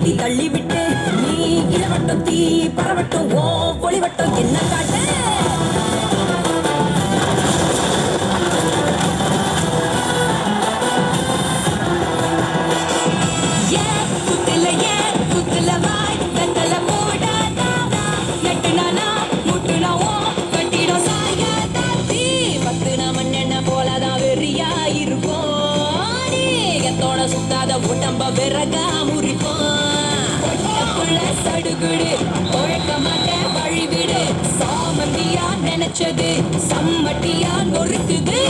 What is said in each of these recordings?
ஊதி தள்ளிவிட்டு நீ இளவட்டம் தீ பரவட்டும் ஓ ஒளிவட்டம் என்ன காட்ட சுத்தாத உடம்ப விறகா முறிப்போம் சடுகுடு உழைக்க மாட்டேன் வழிவிடு சாமந்தியா நினைச்சது சம்மட்டியா நொறுக்குது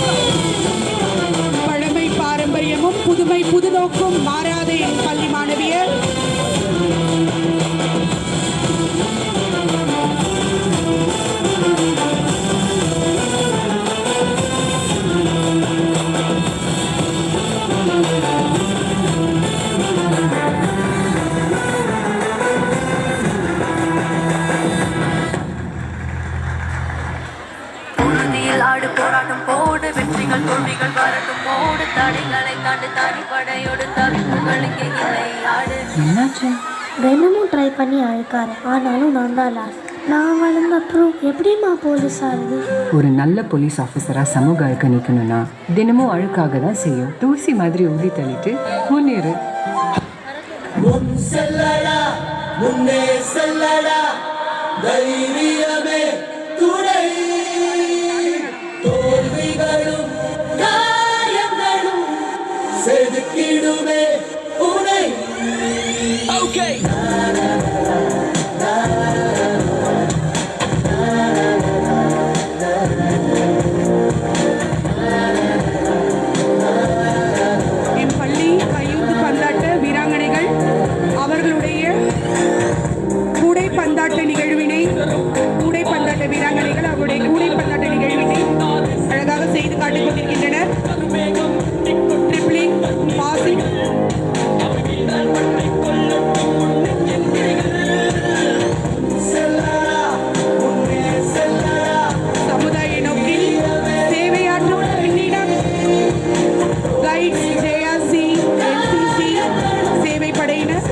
பழமை பாரம்பரியமும் புதுமை புதுநோக்கும் மாறாத என் பள்ளி மாணவியர் போராட்டம் போடு வெற்றிகள் தோல்விகள் வரட்டும் போடு தடைகளை தாண்டி தாண்டி படையோடு தவிப்புகளுக்கு இல்லை ஆடு என்னாச்சு தினமும் ட்ரை பண்ணி அழுக்காரு ஆனாலும் நான் தான் லாஸ்ட் நான் வளர்ந்த அப்புறம் எப்படிமா போலீஸ் ஆகுது ஒரு நல்ல போலீஸ் ஆஃபீஸரா சமூக அழுக்க நிற்கணும்னா தினமும் அழுக்காக தான் செய்யும் தூசி மாதிரி ஊதி தள்ளிட்டு முன்னேறு முன்னே செல்லடா தைரியமே துணை தோல்விகளும் காயங்களும் செதுக்கிடுமே உனை ஓகே என் பள்ளி கையூட்டு பந்தாட்ட வீராங்கனைகள் அவர்களுடைய கூடைப்பந்தாட்ட நிகழ்வினை கூடைப்பந்தாட்ட வீராங்கனைகள் அவருடைய கூடைப்பந்தாட்ட நிகழ்வினை அழகாக செய்து காட்டிக் கொண்டிருக்கின்றனர். ட்ரிப்ளிங், பாசிங், சமுதாய நோக்கில் சேவையாற்றும் பின்னிடம் கைட்ஸ், ஜேஆர்சி, என்சிசி சேவை படையினர்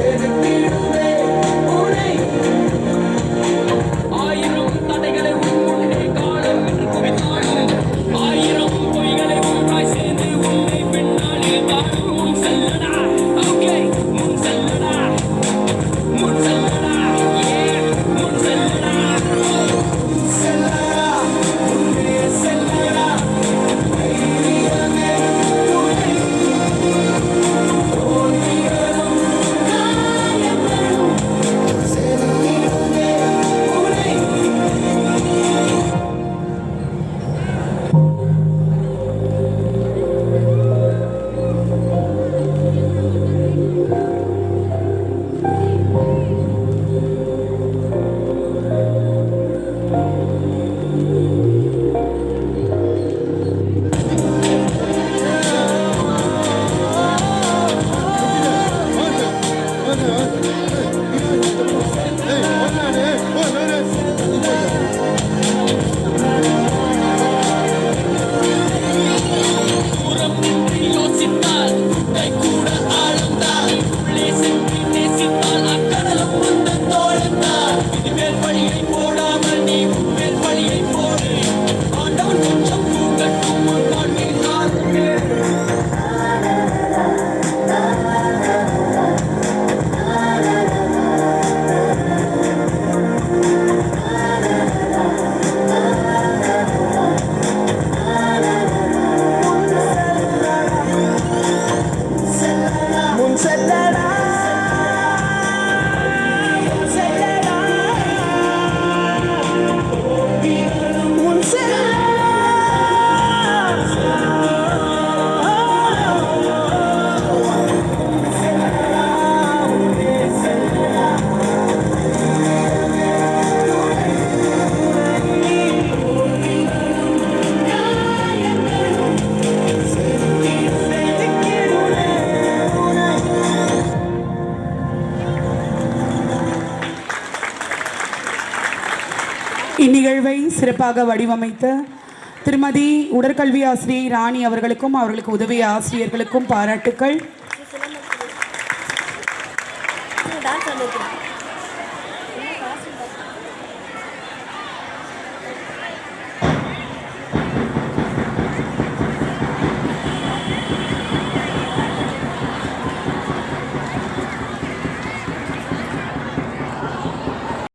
இந்நிகழ்வை சிறப்பாக வடிவமைத்த திருமதி உடற்கல்வி ஆசிரியை ராணி அவர்களுக்கும் அவர்களுக்கு உதவிய ஆசிரியர்களுக்கும் பாராட்டுக்கள். டான்ஸ் வந்துருக்குறேன்